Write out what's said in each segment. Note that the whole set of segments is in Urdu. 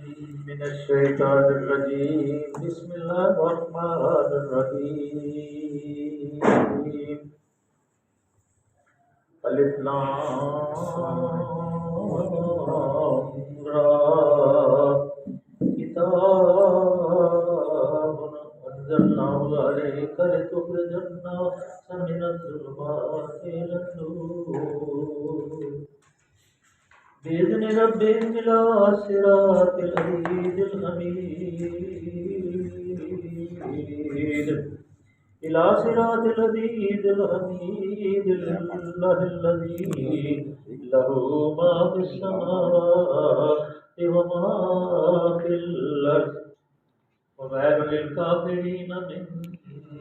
من الشيطان الرجيم بسم الله الرحمن الرحيم الف لام را كتاب أنزلناه عليك لتخرج الناس من الظلمات إلى النور بإذن ربهم إلى صراط العزيز الحميد إلى صراط العزيز الحميد لله الذي له ما في السماوات وما في الأرض وويل للكافرين من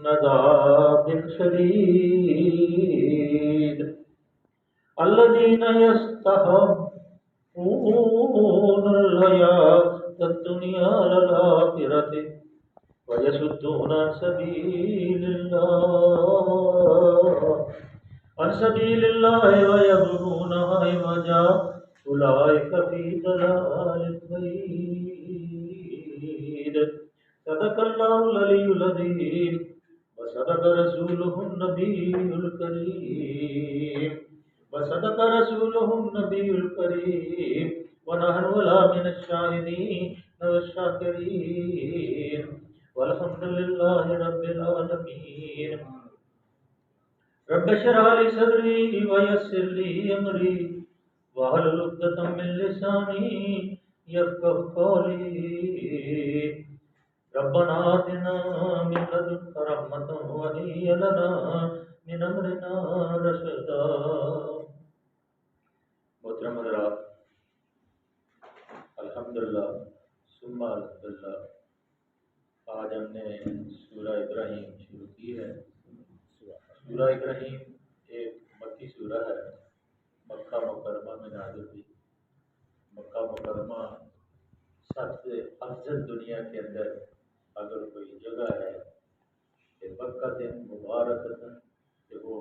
عذاب شديد الذين يستحبون الحياة الدنيا على الآخرة ويصدون عن سبيل الله ويبغونها عوجا أولئك في ضلال بعيد صدق الله العلي العظيم وصدق رسوله النبي الكريم ونحن ولا من الشاهدين والشاكرين والحمد لله رب العالمين رب اشرح لي صدري ويسر لي امري واحلل عقدة من لساني يفقهوا قولي ربنا آتنا من لدنك رحمة وهيئ لنا من امرنا رشدا. محترم حضرات، الحمدللہ ثم الحمدللہ، آج ہم نے سورہ ابراہیم شروع کی ہے. سورہ ابراہیم ایک مکی سورہ ہے، مکہ مکرمہ میں نازل ہوئی. مکہ مکرمہ سب سے افضل دنیا کے اندر اگر کوئی جگہ ہے کہ مکہ سے مبارک کہ وہ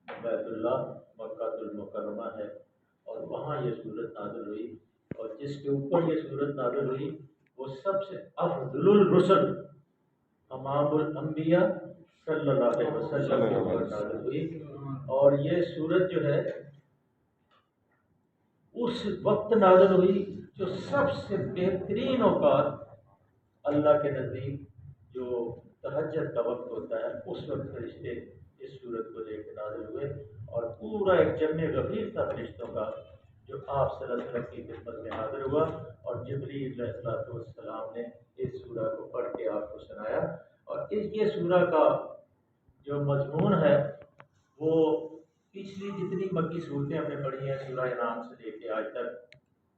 بیت اللہ مکہ المکرمہ ہے، اور وہاں یہ سورت نازل ہوئی. اور جس کے اوپر یہ سورت نازل ہوئی وہ سب سے افضل الرسل امام الانبیاء صلی اللہ علیہ وسلم کے اوپر نازل ہوئی. اور یہ سورت جو ہے اس وقت نازل ہوئی جو سب سے بہترین اوقات اللہ کے نزدیک جو تہجد کا وقت ہوتا ہے، اس وقت فرشتے اس سورت کو لے کے نازل ہوئے. اور پورا ایک جمع غفیر تھا فرشتوں کا جو آپ صلی اللہ علیہ وسلم کی خدمت میں حاضر ہوا، اور جبریل علیہ السلام نے اس سورہ کو پڑھ کے آپ کو سنایا. اور یہ سورہ کا جو مضمون ہے وہ پچھلی جتنی مکی صورتیں ہم نے پڑھی ہیں، سورہ انعام سے لے کے آج تک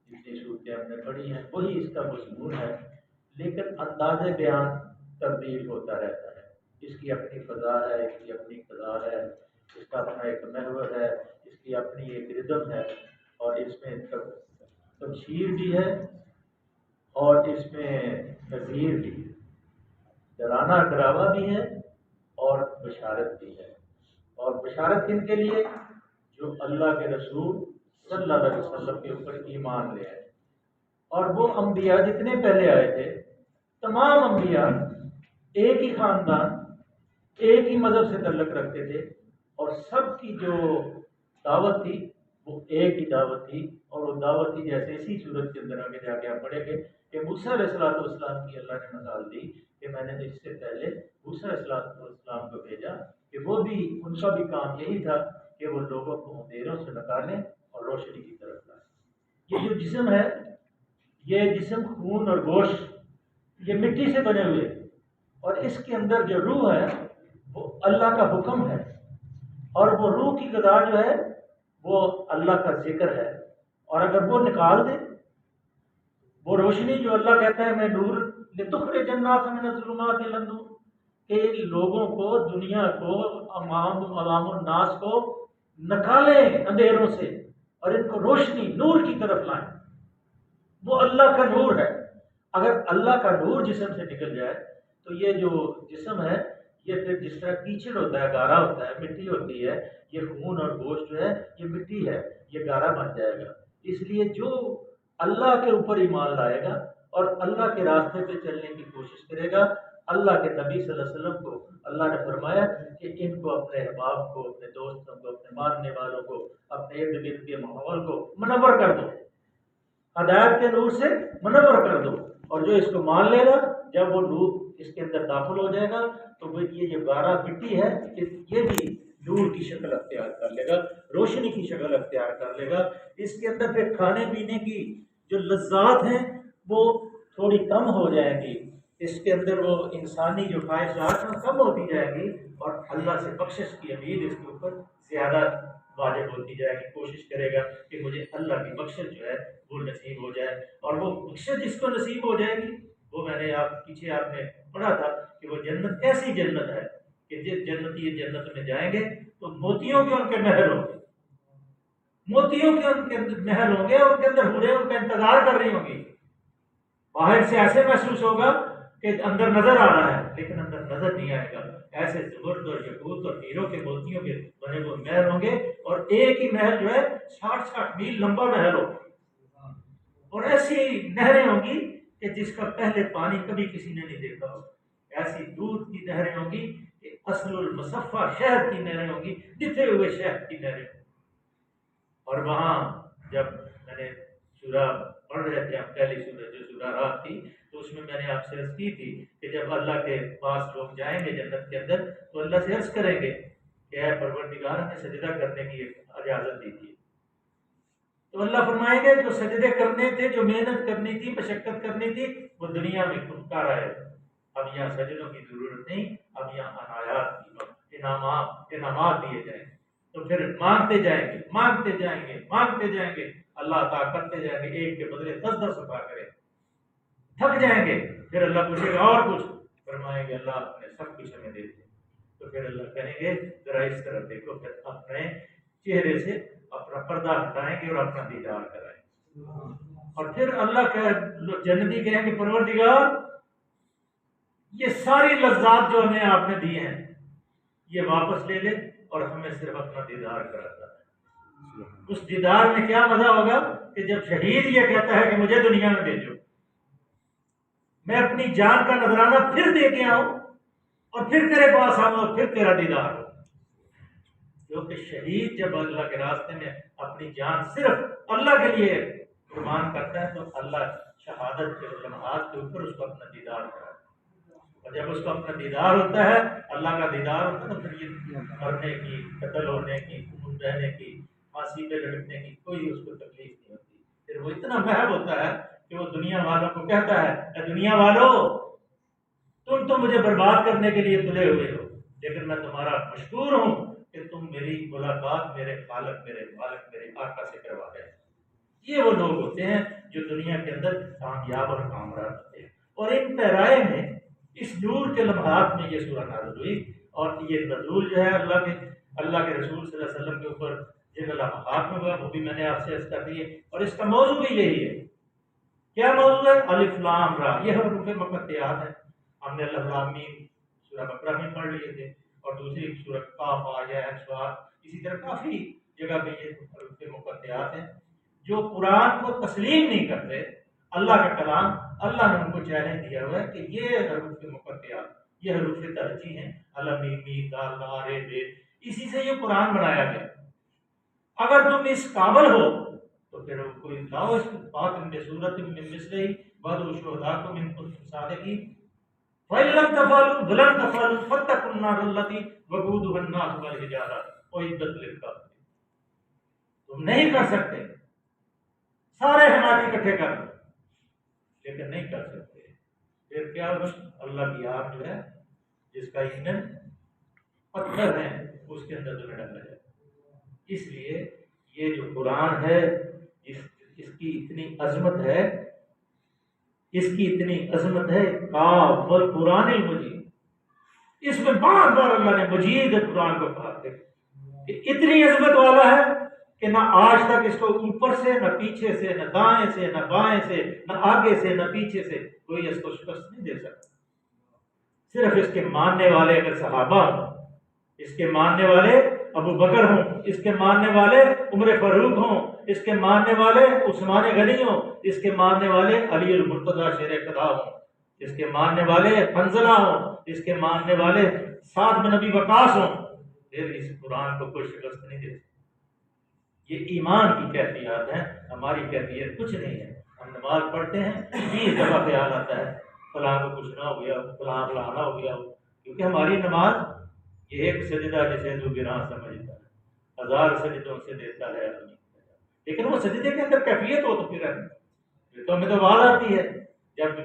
جتنی صورتیں ہم نے پڑھی ہیں وہی اس کا مضمون ہے، لیکن انداز بیان تبدیل ہوتا رہتا ہے. اس کی اپنی فضا ہے، اس کی اپنی قضا ہے، اس کا اپنا ایک محور ہے، اس کی اپنی ایک ردم ہے، اور اس میں تبشیر بھی ہے اور اس میں تذکیر بھی ہے، ڈرانا ڈراوا بھی ہے اور بشارت بھی ہے. اور بشارت کن کے لیے؟ جو اللہ کے رسول صلی اللہ علیہ وسلم کے اوپر ایمان لے آئے. اور وہ انبیاء جتنے پہلے آئے تھے، تمام انبیاء ایک ہی خاندان، ایک ہی مذہب سے تعلق رکھتے تھے، اور سب کی جو دعوت تھی وہ ایک ہی دعوت تھی. اور وہ دعوت تھی جیسے اسی صورت کے اندر آگے جا کے آپ پڑھیں گے کہ موسیٰ علیہ السلام کی اللہ نے مثال دی کہ میں نے اس سے پہلے موسیٰ علیہ السلام کو بھیجا کہ وہ بھی ان کا بھی کام یہی تھا کہ وہ لوگوں کو اندھیروں سے نکالیں اور روشنی کی طرف لائیں. یہ جو جسم ہے، یہ جسم خون اور گوشت یہ مٹی سے بنے ہوئے، اور اس کے اندر جو روح ہے وہ اللہ کا حکم ہے، اور وہ روح کی غذا جو ہے وہ اللہ کا ذکر ہے. اور اگر وہ نکال دے وہ روشنی جو اللہ کہتا ہے میں نور لتخرج الناس من الظلمات الی النور، کہ لوگوں کو، دنیا کو، عوام الناس کو نکالیں اندھیروں سے اور ان کو روشنی نور کی طرف لائیں. وہ اللہ کا نور ہے. اگر اللہ کا نور جسم سے نکل جائے تو یہ جو جسم ہے یہ پھر جس طرح کیچڑ ہوتا ہے، گارا ہوتا ہے، مٹی ہوتی ہے، یہ خون اور گوشت جو ہے یہ مٹی ہے، یہ گارا بن جائے گا. اس لیے جو اللہ کے اوپر ایمان لائے گا اور اللہ کے راستے پہ چلنے کی کوشش کرے گا، اللہ کے نبی صلی اللہ علیہ وسلم کو اللہ نے فرمایا کہ ان کو اپنے احباب کو، اپنے دوستوں کو، اپنے ماننے والوں کو، اپنے ارد گرد کے ماحول کو منور کر دو، ہدایت کے نور سے منور کر دو، اور جو اس کو مان لے گا جب وہ نور اس کے اندر داخل ہو جائے گا تو وہ یہ جو گارا مٹی ہے یہ بھی نور کی شکل اختیار کر لے گا، روشنی کی شکل اختیار کر لے گا۔ اس کے اندر پھر کھانے پینے کی جو لذات ہیں وہ تھوڑی کم ہو جائیں گی، اس کے اندر وہ انسانی جو خواہشات ہیں کم ہوتی جائے گی، اور اللہ سے بخشش کی امید اس کے اوپر زیادہ واجب ہوتی جائے گی۔ کوشش کرے گا کہ مجھے اللہ کی بخشش جو ہے وہ نصیب ہو جائے، اور وہ بخشش جس کو نصیب ہو جائے گی وہ میں نے پیچھے آپ نے پڑھا تھا کہ وہ جنت ایسی جنت ہے کہ جس جنتی جنت میں جائیں گے تو موتیوں کے ان کے محل ہوں گے، موتیوں کے ان کے محل ہوں گے، ان کے اندر حوریں ان کا انتظار کر رہی ہوں گی۔ باہر سے ایسے محسوس ہوگا کہ اندر نظر آ رہا ہے لیکن اندر نظر نہیں آئے گا، ایسے زبرد اور یاقوت اور ہیروں کے موتیوں کے بنے ہوئے محل ہوں گے، اور ایک ہی محل جو ہے 60 میل لمبا محل ہوگا، اور ایسی نہریں ہوں گی کہ جس کا پہلے پانی کبھی کسی نے نہیں دیکھا ہو، ایسی دودھ کی نہریں ہوں گی کہ اصل المصفہ شہد کی نہریں ہوں گی، جتے ہوئے شہد کی نہریں ہوں گی۔ اور وہاں جب میں نے سورہ پڑھ رہے تھے، پہلی سورہ جو سورہ رات تھی، تو اس میں نے آپ سے عرض کی تھی کہ جب اللہ کے پاس لوگ جائیں گے جنت کے اندر تو اللہ سے عرض کریں گے کہ اے پروردگار ہمیں سجدہ کرنے کی اجازت دیجیے، تو اللہ فرمائیں گے جو سجدے کرنے تھے، جو محنت کرنی تھی، مشقت کرنی تھی، وہ دنیا میں خود کر آئے، اب یہاں سجدوں کی ضرورت نہیں، اب یہاں عنایات کی انعامات دیے جائیں گے۔ تو پھر مانگتے جائیں گے، مانگتے جائیں گے، مانگتے جائیں گے، اللہ عطا کرتے جائیں گے، ایک کے بدلے 10 عطا کرے، تھک جائیں گے، پھر اللہ پوچھے گا اور کچھ، فرمائیں گے اللہ آپ نے سب کچھ ہمیں دے دیا، تو پھر اللہ کہیں گے ذرا اس طرف دیکھو، پھر اپنے چہرے سے اپنا پردہ ہٹائیں گے اور اپنا دیدار کرائیں گے، اور پھر اللہ کا جنتی کہیں گے پروردگار یہ ساری لذات جو ہمیں آپ نے دی ہیں یہ واپس لے لے اور ہمیں صرف اپنا دیدار کراتا ہے۔ اس دیدار میں کیا مزہ ہوگا کہ جب شہید یہ کہتا ہے کہ مجھے دنیا میں بھیجو، میں اپنی جان کا نذرانہ پھر دے کے آؤں اور پھر تیرے پاس آؤں اور پھر تیرا دیدار ہو، کیونکہ شہید جب اللہ کے راستے میں اپنی جان صرف اللہ کے لیے قربان کرتا ہے تو اللہ شہادت کے لمحات کے اوپر اس کو اپنا دیدار کرتا ہے، اور جب اس کو اپنا دیدار ہوتا ہے، اللہ کا دیدار ہوتا ہے، تو پھر یہ مرنے کی، قتل ہونے کی، خون بہنے کی، پھانسی پہ لٹکنے کی کوئی اس کو تکلیف نہیں ہوتی، پھر وہ اتنا محب ہوتا ہے کہ وہ دنیا والوں کو کہتا ہے اے دنیا والوں تم تو مجھے برباد کرنے کے لیے تلے ہوئے ہو، لیکن میں تمہارا مشکور ہوں کہ تم میری ملاقات میرے خالق، میرے مالک، میرے آقا سے کروا رہے ہیں۔ یہ وہ لوگ ہوتے ہیں جو دنیا کے اندر کامیاب اور کامران ہوتے ہیں، اور ان پیرائے میں اس نور کے لمحات میں یہ سورہ نازل ہوئی، اور یہ نزول جو ہے اللہ کے رسول صلی اللہ علیہ وسلم کے اوپر جن لمحات میں ہوا وہ بھی میں نے آپ سے عرض کر دی ہے، اور اس کا موضوع بھی یہی ہے۔ کیا موضوع ہے؟ الف لام را، یہ حروف مقطعات ہیں، ہم نے الف لام میم سورہ بقرہ میں پڑھ لیے تھے، اور دوسری سورہ قاف یا صاد، اسی طرح کافی جگہ پہ یہ حروف مقطعات ہیں جو قرآن کو تسلیم نہیں کرتے اللہ کا کلام۔ اللہ نے ان کو چیلنج دیا ہوا ہے کہ یہ حروف مقطعات، یہ حروف ترجیح ہیں، الف میم میم دال را رے بے، اسی سے یہ قرآن بنایا گیا، اگر تم اس قابل ہو تو پھر کوئی لاؤ اس بات میں صورت میں مثلی بدو شہداءکم ان کنتم صادقین فإن لم تفعلوا ولن تفعلوا فاتقوا النار التي وقودها الناس والحجارة أعدت للكافرين۔ تم نہیں کر سکتے، سارے حمایتی اکٹھے کر دو لیکن نہیں کر سکتے، پھر کیا ہوگا؟ اللہ کی آگ جو ہے جس کا ایندھن پتھر ہے اس کے اندر تمہیں ڈالا جائے۔ اس لیے یہ جو قرآن ہے اس کی اتنی عظمت ہے، اس کی اتنی عظمت ہے، کاف والقرآن المجید، اس میں بار بار اللہ نے مجید قرآن کو کہا کہ اتنی عظمت والا ہے کہ نہ آج تک اس کو اوپر سے، نہ پیچھے سے، نہ دائیں سے، نہ بائیں سے، نہ آگے سے، نہ پیچھے سے کوئی اس کو شکست نہیں دے سکتا۔ صرف اس کے ماننے والے اگر صحابہ ہوں، اس کے ماننے والے ابو بکر ہوں، اس کے ماننے والے عمر فاروق ہوں، اس کے ماننے والے عثمان غنی ہوں، اس کے ماننے والے علی المرتضیٰ شیر خدا ہوں، اس کے ماننے والے حنظلہ ہوں، اس کے ماننے والے سعد بن نبی وقاص ہوں، پھر اس قرآن کو کوئی شکست نہیں دے سکتی۔ یہ ایمان کی کیفیات ہیں، ہماری کیفیت کچھ نہیں ہے۔ ہم نماز پڑھتے ہیں 20 دفعہ خیال آتا ہے فلاں کو کچھ نہ ہو گیا، فلاں فلانا ہو گیا، کیونکہ ہماری نماز یہ ایک سجدہ جسے تو گراں سمجھتا ہے، 1000 سجدوں سے دیتا ہے آدمی، لیکن وہ سجدے کے اندر کیفیت ہو تو پھر ہے تو ہمیں تو آواز آتی ہے جب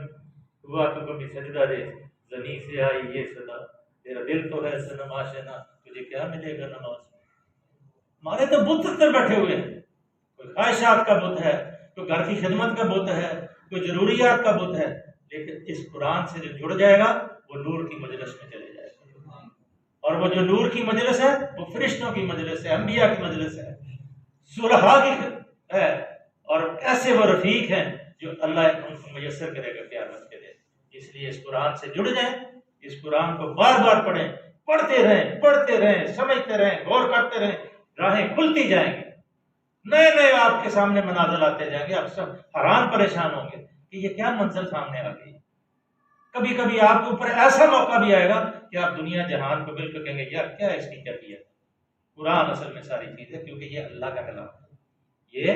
ہوا تو کبھی سجدہ دے، زمین سے آئی یہ صدا، تیرا دل تو ہے صنم آشنا، تجھے کیا ملے گا نماز۔ ہمارے تو بت اندر بیٹھے ہوئے ہیں، کوئی خواہشات کا بت ہے، کوئی گھر کی خدمت کا بت ہے، کوئی ضروریات کا بت ہے، لیکن اس قرآن سے جو جڑ جائے گا وہ نور کی مجلس میں چلے جائے گا، اور وہ جو نور کی مجلس ہے وہ فرشتوں کی مجلس ہے، انبیاء کی مجلس ہے، صلحاء کی ہے، اور ایسے وہ رفیق ہیں جو اللہ ان کو میسر کرے گا قیامت کے دن۔ اس لیے اس قرآن سے جڑ جائیں، اس قرآن کو بار بار پڑھیں، پڑھتے رہیں، سمجھتے رہیں، غور کرتے رہیں، راہیں کھلتی جائیں گی، نئے نئے آپ کے سامنے مناظر آتے جائیں گے، آپ سب حیران پریشان ہوں گے کہ یہ کیا منزل سامنے آ گئی۔ کبھی کبھی آپ کے اوپر ایسا موقع بھی آئے گا کہ آپ دنیا جہان کو مل کر کہیں گے یار کیا اس کی کیفیت۔ قرآن اصل میں ساری چیز ہے، کیونکہ یہ اللہ کا کلام ہے، یہ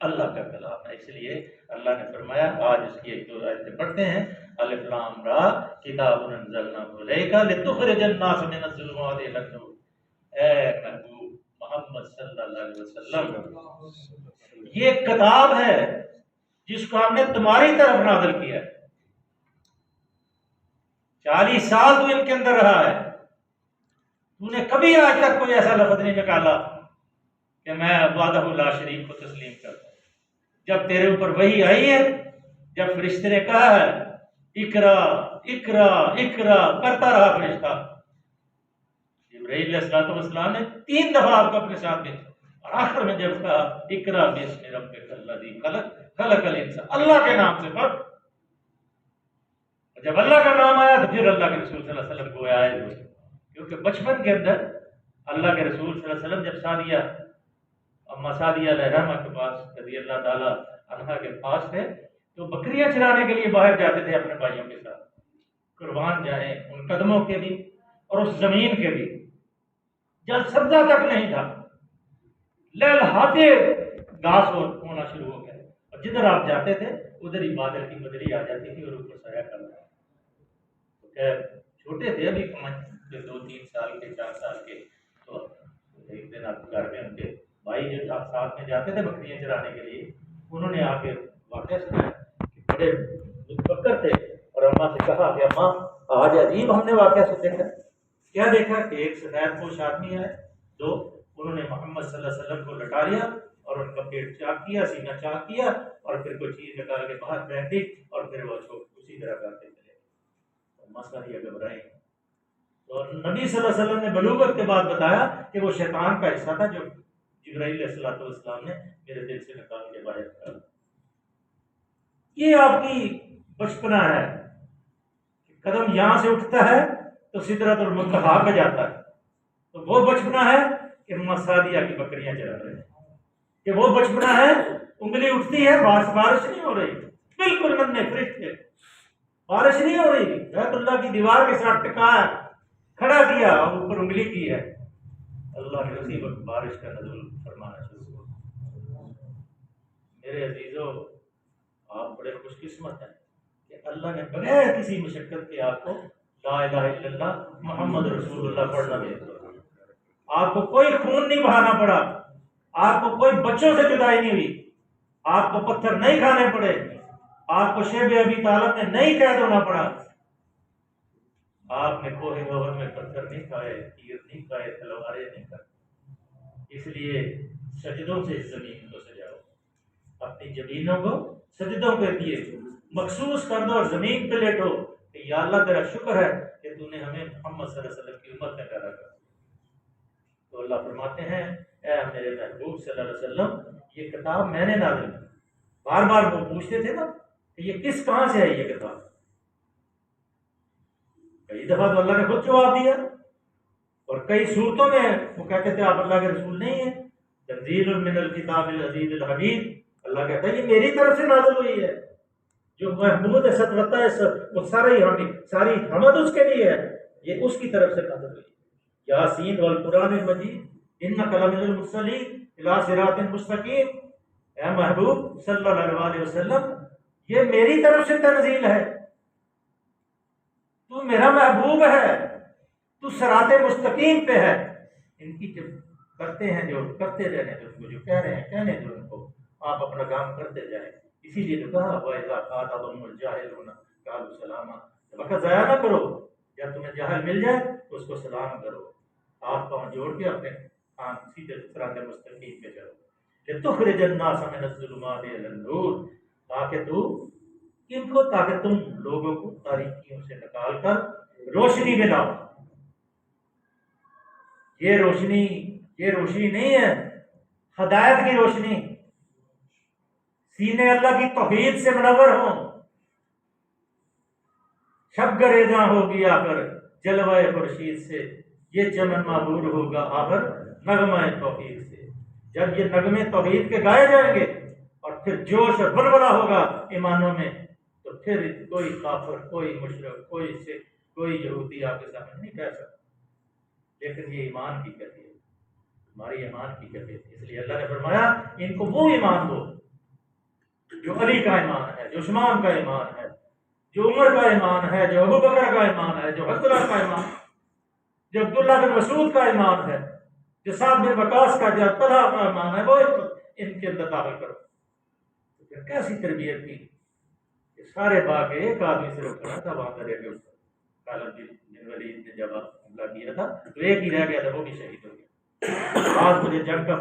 اللہ کا کلام ہے۔ اس لیے اللہ نے فرمایا، آج اس کی ایک دو آیتیں پڑھتے ہیں، الف لام را کتاب انزلناہ الیک لتخرج الناس من الظلمات الی النور۔ اے محبوب محمد صلی اللہ علیہ وسلم، یہ ایک کتاب ہے جس کو ہم نے تمہاری طرف نازل کیا ہے۔ 40 سال تو ان کے اندر رہا ہے، تو نے کبھی آج تک کوئی ایسا لفظ نہیں نکالا کہ میں وحدہ لا شریک کو تسلیم کرتا ہوں۔ جب تیرے اوپر وحی آئی ہے، جب فرشتے نے کہا ہے اقرا اقرا اقرا کرتا رہا فرشتہ، جبرائیل علیہ السلام نے 3 دفعہ آپ کو اپنے ساتھ بھیجا، اور آخر میں جب کہا اقرا بسم ربک الذی خلق خلق الانسان، اللہ کے نام سے پڑھ۔ جب اللہ کا نام آیا تو پھر اللہ کے رسول صلی اللہ علیہ وسلم کو آئے ہوئے، کیونکہ بچپن کے اندر اللہ کے رسول صلی اللہ علیہ وسلم جب سعدیہ اما سعدیہ علیہ الرحمہ کے پاس رضی اللہ تعالی عنہا کے پاس تھے، تو بکریاں چرانے کے لیے باہر جاتے تھے اپنے بھائیوں کے ساتھ، قربان جائیں ان قدموں کے بھی اور اس زمین کے بھی، جب سبزہ تک نہیں تھا، لہلہاتے گھاس ہونا شروع ہو گیا، اور جدھر آپ جاتے تھے ادھر ہی بادل کی بدلی آ جاتی تھی اور اوپر سایہ کر رہا ہے۔ چھوٹے تھے ابھی 2-3 سال کے 4 سال کے، تو ایک دن آپ گھر میں ان کے بھائی جو ساتھ میں جاتے تھے بکریاں چرانے کے لیے، انہوں نے آ کے واقعہ سنا کہ بڑے متفکر تھے، اور اماں سے کہا کہ اماں آج عجیب ہم نے واقعہ سے دیکھا۔ کیا دیکھا کہ ایک سفید پوش آدمی ہے، تو انہوں نے محمد صلی اللہ علیہ وسلم کو لٹا لیا اور ان کا پیٹ چاک کیا، سینہ چاک کیا، اور پھر کوئی چیز نکال کے باہر پھینک دی، اور پھر وہ اسی طرح کرتے چلے۔ مسئلہ یہ گھبرائیں، تو نبی صلی اللہ علیہ وسلم نے بلوغت کے بعد بتایا کہ وہ شیطان کا حصہ تھا جو جبرائیل علیہ السلام نے میرے دل سے نکال کے باہر کر۔ یہ آپ کی بچپنا ہے، قدم یہاں سے اٹھتا ہے تو سدرۃ المنتہا پہ جاتا ہے، تو وہ بچپنا ہے کہ مسادیہ کی بکریاں چلا رہے ہیں، کہ وہ بچپنا ہے انگلی اٹھتی ہے بارش نہیں ہو رہی، بالکل ننے فرش تھے، بارش نہیں ہو رہی، بیت اللہ کی دیوار کے ساتھ ٹکایا، کھڑا کیا اور اوپر انگلی کی ہے، اللہ نے اسی وقت بارش کا نزول فرمانا شروع ہوا۔ میرے عزیزو، آپ بڑے خوش قسمت ہیں کہ اللہ نے بغیر کسی مشقت کے آپ کو لا الہ الا اللہ محمد رسول اللہ پڑھنا دیا۔ آپ کو کوئی خون نہیں بہانا پڑا، آپ کو کوئی بچوں سے جدائی نہیں ہوئی، آپ کو پتھر نہیں کھانے پڑے، آپ کو شیب ابی طالب میں نہیں قید ہونا پڑا، آپ نے کوہ غور میں پتھر نہیں کھائے، تیر نہیں کھائے، تلواریں نہیں کھائے۔ اس لیے سجدوں سے زمین کو سجاؤ، اپنی جبینوں کو سجدوں کے دیے مخصوص کر دو اور زمین پہ لیٹو کہ یا اللہ تیرا شکر ہے کہ تو نے ہمیں محمد صلی اللہ علیہ وسلم کی امت میں پیدا کر۔ تو اللہ فرماتے ہیں اے میرے محبوب صلی اللہ علیہ وسلم، یہ کتاب میں نے نازل کی۔ بار بار وہ پوچھتے تھے نا کہ یہ کہاں سے ہے یہ کتاب، کئی دفعہ تو اللہ نے خود جواب دیا، اور کئی صورتوں میں وہ کہتے تھے آپ اللہ کے رسول نہیں ہیں۔ تنزیل من الکتاب العزیز الحمید، اللہ کہتا ہے یہ میری طرف سے نازل ہوئی ہے، جو محمود سطوتہ ہے وہ ساری حمد اس کے لیے ہے، یہ اس کی طرف سے نازل ہوئی ہے۔ یاسین والقرآن المجید انک لمن المرسلین الی صراط مستقیم، اے محبوب صلی اللہ علیہ وسلم یہ میری طرف سے تنزیل ہے، تو میرا محبوب ہے، تو صراط مستقیم پہ ہے۔ ان کی جب کرتے ہیں جو کرتے رہنے تو ان کو جو کہہ رہے ہیں کہنے دو ان کو، آپ اپنا کام کرتے جائیں۔ اسی لیے تو کہا وَإِذَا خَاطَبَهُمُ الْجَاهِلُونَ قَالُوا سَلَامًا، وقت ضائع نہ کرو، جب تمہیں جاہل مل جائے تو اس کو سلام کرو، ہاتھ پاؤں جوڑ کے اپنے سیدھے صراط مستقیم پہ چلو، لِتُخْرِجَ النَّاسَ مِنَ الظُّلُمَاتِ إِلَى النُّورِ، تاکہ تم لوگوں کو تاریکیوں سے نکال کر روشنی میں لاؤ۔ یہ روشنی نہیں ہے، ہدایت کی روشنی، سینے اللہ کی توحید سے منور ہوں، شب گریزاں ہوگی آخر جلوہ خورشید سے، یہ چمن معبور ہوگا آخر نغمہ توحید سے۔ جب یہ نغمے توحید کے گائے جائیں گے اور پھر جوش اور بلبلہ ہوگا ایمانوں میں، تو پھر کوئی کافر، کوئی مشرک، کوئی سکھ، کوئی یہودی آپ کے سامنے نہیں کہہ سکتا۔ لیکن یہ ایمان کی کیفیت، ہماری ایمان کی کیفیت، اس لیے اللہ نے فرمایا ان کو وہ ایمان دو جو علی کا ایمان ہے، جو عثمان کا ایمان ہے، جو عمر کا ایمان ہے، جو ابو بکر کا ایمان ہے، جو حضرت کا ایمان ہے، جو عبداللہ بن مسعود کا ایمان ہے، جو سعد بن وقاص کا، جو طلحہ کا ایمان ہے، وہ ان کے اندر داخل کرو۔ تو پھر کیسی تربیت کی کہ سارے باغ ایک آدمی سے کھڑا تھا وہاں دریا کے اوپر، خالد بن ولید نے جب حملہ کیا تھا تو ایک ہی رہ گیا تھا، وہ بھی شہید ہو گیا۔ آج مجھے جنگ کا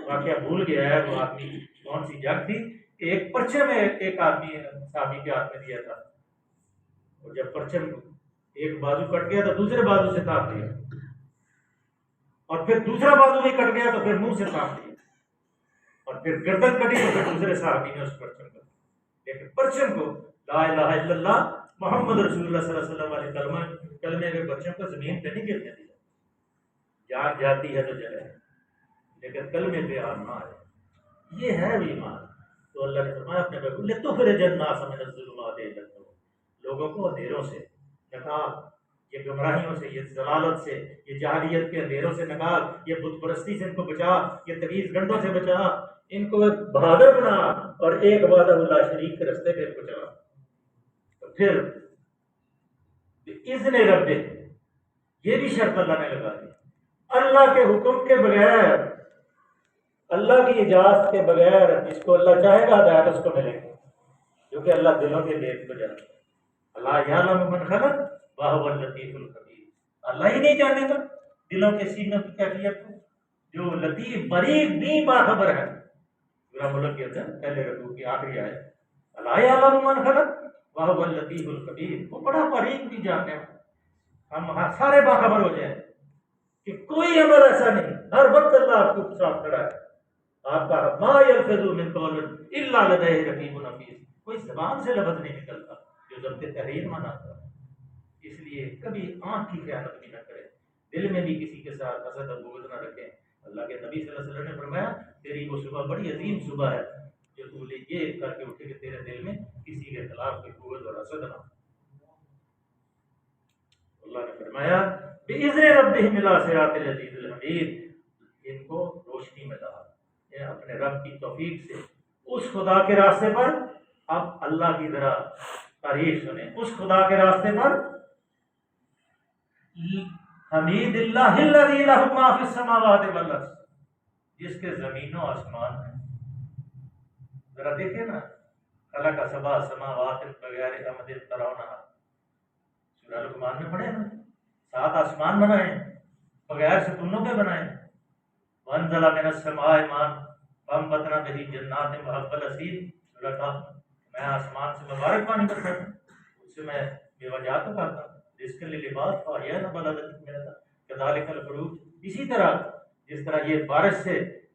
واقعہ بھول گیا ہے، وہ آدمی کون سی جنگ تھی، ایک پرچم میں ایک آدمی صحابی کے ہاتھ میں دیا تھا، اور جب پرچم ایک بازو کٹ گیا تو دوسرے بازو سے تاپ دیا، اور پھر دوسرا بازو بھی کٹ گیا تو پھر منہ سے تاپ دیا، اور پھر گردن کٹی تو پھر دوسرے صحابی نے اس پرچم کو، لیکن پرچم کو لا الہ الا اللہ محمد رسول اللہ صلی اللہ علیہ وسلم والے کلمے کے پرچم کو زمین پہ نہیں گرنے دیا۔ جان جاتی ہے تو جلے، لیکن کلمے پہ آن نہ آئے، یہ ہے وہ ایمان۔ تو اللہ نے فرمایا اپنے بھائی لِتُخْرِجَ النَّاسَ مِنَ الظُّلُمَاتِ إِلَى النُّورِ، لوگوں کو اندھیروں سے نکال، یہ گمراہیوں سے، یہ ضلالت سے، یہ جاہلیت کے اندھیروں سے نکال، یہ بت پرستی سے ان کو بچا، یہ تمیز گنڈوں سے بچا، ان کو بہادر بنا، اور ایک وحدہ لا شریک کے رستے پہ ان کو چلا۔ تو پھر اذن رب، یہ بھی شرط اللہ نے لگا دی، اللہ کے حکم کے بغیر، اللہ کی اجازت کے بغیر جس کو اللہ چاہے گا ہدایت اس کو ملے گی، کیونکہ اللہ دلوں کے بھید کو جانتا ہے۔ اللہ یعلم من خلق وہو اللطیف الخبیر، اللہ ہی نہیں جانے گا دلوں کے سینوں کی کیفیت کو، جو لطیف باریک بھی باخبر ہے۔ سورہ ملک کے اندر پہلے رکوع کی آخری آیت، اللہ یعلم من خلق وہو اللطیف الخبیر، وہ بڑا باریک بھی جانتے ہیں۔ ہم سارے باخبر ہو جائیں کہ کوئی عمل ایسا نہیں، ہر وقت اللہ آپ کو ساتھ کھڑا ہے، آپ کا ما یلفظ من قول الا لدیہ رقیب عتید، کوئی زبان سے لفظ نہیں نکلتا جو ضبط تحریر مناتا ہے۔ اس لیے کبھی آنکھ کی خیانت بھی نہ کرے، دل میں بھی کسی کے ساتھ حسد اور بغض نہ رکھیں۔ اللہ کے نبی صلی اللہ علیہ وسلم نے فرمایا تیری وہ صبح بڑی عظیم صبح ہے جو تو یہ کر کے اٹھے کہ تیرے دل میں کسی کے خلاف کوئی بغض اور حسد نہ ہو۔ اللہ نے فرمایا بِإِذْنِ رَبِّهِمْ إِلَىٰ صِرَاطِ الْعَزِيزِ الْحَمِيدِ، ان کو روشنی میں لا، اپنے رب کی توفیق سے اس خدا کے راستے پر۔ اب اللہ کی ذرا تعریف سنیں، اس خدا کے راستے پر، حمید اللہ الذی لہ ما فی السماوات والارض، جس کے زمین و آسمان ہے۔ ذرا دیکھیں نا، خلق سبع سماوات بغیر عمد ترونہا، سورہ لقمان میں پڑھے نا، 7 آسمان بنائے بغیر ستونوں کے بنائے، وانزل من السماء ماء فانبتنا به جنات وحب الحصید، سورہ کہف، میں آسمان سے مبارک پانی برساتا ہوں، اس سے میں میوہ جات اگاتا ہوں، رزق للعباد فاحیینا بلدۃ میتا کذالک الخروج، اسی طرح جس طرح یہ بارش سے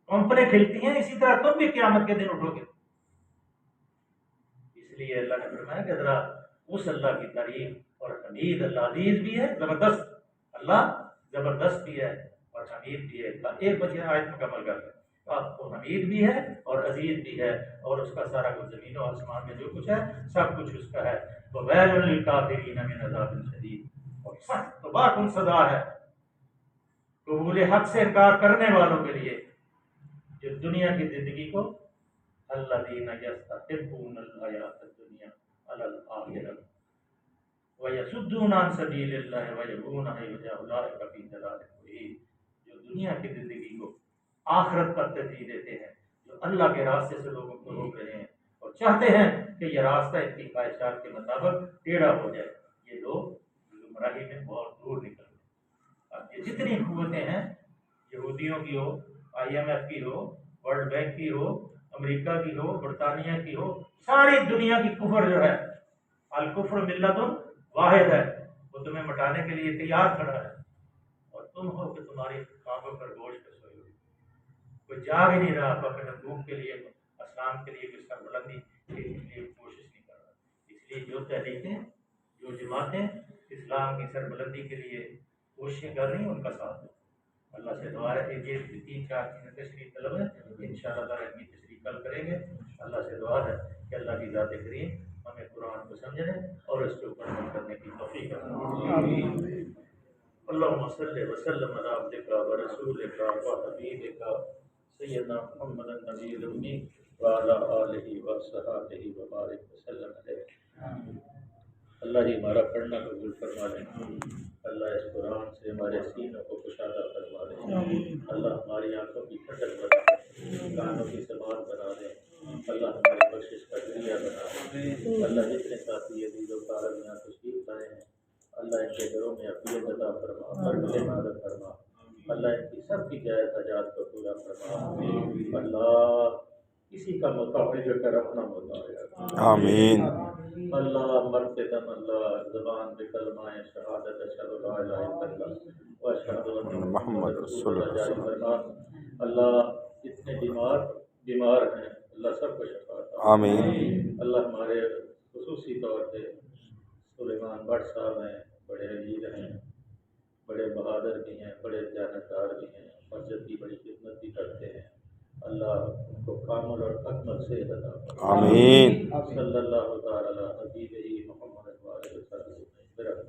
کمپنیں کھلتی ہیں اسی طرح تم بھی قیامت کے دن اٹھو گے۔ اس لیے اللہ نے فرمایا کہ ذرا اس اللہ کی تعریف، اور حمید اللہ عزیز بھی ہے، زبردست، اللہ زبردست بھی ہے، اور حمید بھی ہے. ایک بچے آیت مکمل کر دیں. آپ کو حمید بھی ہے اور عزیز بھی ہے، اور اس کا سارا کچھ زمین و آسمان میں جو کچھ ہے سب کچھ اس کا ہے. وَوَيْلٌ لِّلْكَافِرِينَ مِنْ عَذَابٍ شَدِيدٍ. اور سخت تباہ سزا ہے قبول حق سے انکار کرنے والوں کے لیے جو دنیا کی زندگی کو الذین یستحبون الحیاۃ الدنیا علی الآخرہ ویصدون عن سبیل اللہ ویبغونہ عوجا اولئک فی ضلال مبین. جو دنیا کی زندگی کو آخرت پر ترجیح دیتے ہیں، جو اللہ کے راستے سے لوگوں کو روک رہے ہیں اور چاہتے ہیں کہ یہ راستہ ان کی خواہشات کے مطابق ٹیڑھا ہو جائے، یہ لوگ گمراہی میں بہت دور نکل گئے. اب یہ جتنی قوتیں ہیں، یہودیوں کی ہو، IMF کی ہو، ورلڈ بینک کی ہو، امریکہ کی ہو، برطانیہ کی ہو، ساری دنیا کی کفر جو ہے، الکفر ملت واحد ہے، وہ تمہیں مٹانے کے لیے تیار کھڑا ہے، اور تم ہو کہ تمہاری خواہوں پر گوشت پہ سوئی ہوئی. کوئی جاگ ہی نہیں رہا اپنے حقوق کے لیے، اسلام کے لیے کس کا بلندی کے لیے کوشش نہیں کر رہا. اس لیے جو تحریکیں، جو جماعتیں اسلام کی سربلندی کے لیے کوششیں کر رہی ہیں، ان کا ساتھ دو. اللہ سے دعا ہے کہ یہ 3-4 چیزیں تشریح طلب ہے، انشاءاللہ تعالیٰ ان کی تشریح کل کریں گے. اللہ سے دعا ہے کہ اللہ کی ذات کریم ہمیں قرآن کو سمجھنے اور اس کے اوپر عمل کرنے کی توفیق عطا. اللهم صل وسلم على عبدك ورسولك وحبيبك سيدنا محمد النبي الأمي وعلى آله وصحبه وبارك وسلم عليه. اللہ ہی ہمارا پڑھنا قبول فرما لیں. اللہ اس قرآن سے ہمارے سینوں کو کشادہ فرما دیں. اللہ ہماری آنکھوں کی ٹھنڈک بنا دیں، کانوں کی سماعت بنا دیں. اللہ ہماری بخشش کا ذریعہ بنا دیں. اللہ جتنے ساتھی عزیز و کارم یہاں تشریف لائے ہیں، اللہ ان کے گھروں میں عافیت عطا فرما، برکت نازل فرما. اللہ ان کی سب کی جائز حاجات کو پورا فرما. اللہ کسی کا متعلق کر اپنا متعلق. آمین. اللہ مرتے دم اللہ زبان پہ کلمہ شہادت اشہد لا الہ الا اللہ و اشہد ان محمد رسول اللہ جاری فرما. اللہ جتنے بیمار ہیں اللہ سب کو شفا عطا. آمین. اللہ ہمارے خصوصی طور پہ سلیمان بٹ صاحب ہیں، بڑے عزیز ہیں، بڑے بہادر بھی ہیں، بڑے دیانتدار بھی ہیں، مسجد کی بڑی خدمت بھی کرتے ہیں. اللہ ان کو کامل اور اکمل صحت عطا فرمائے. آمین. صلی اللہ تعالی علی حبیبہ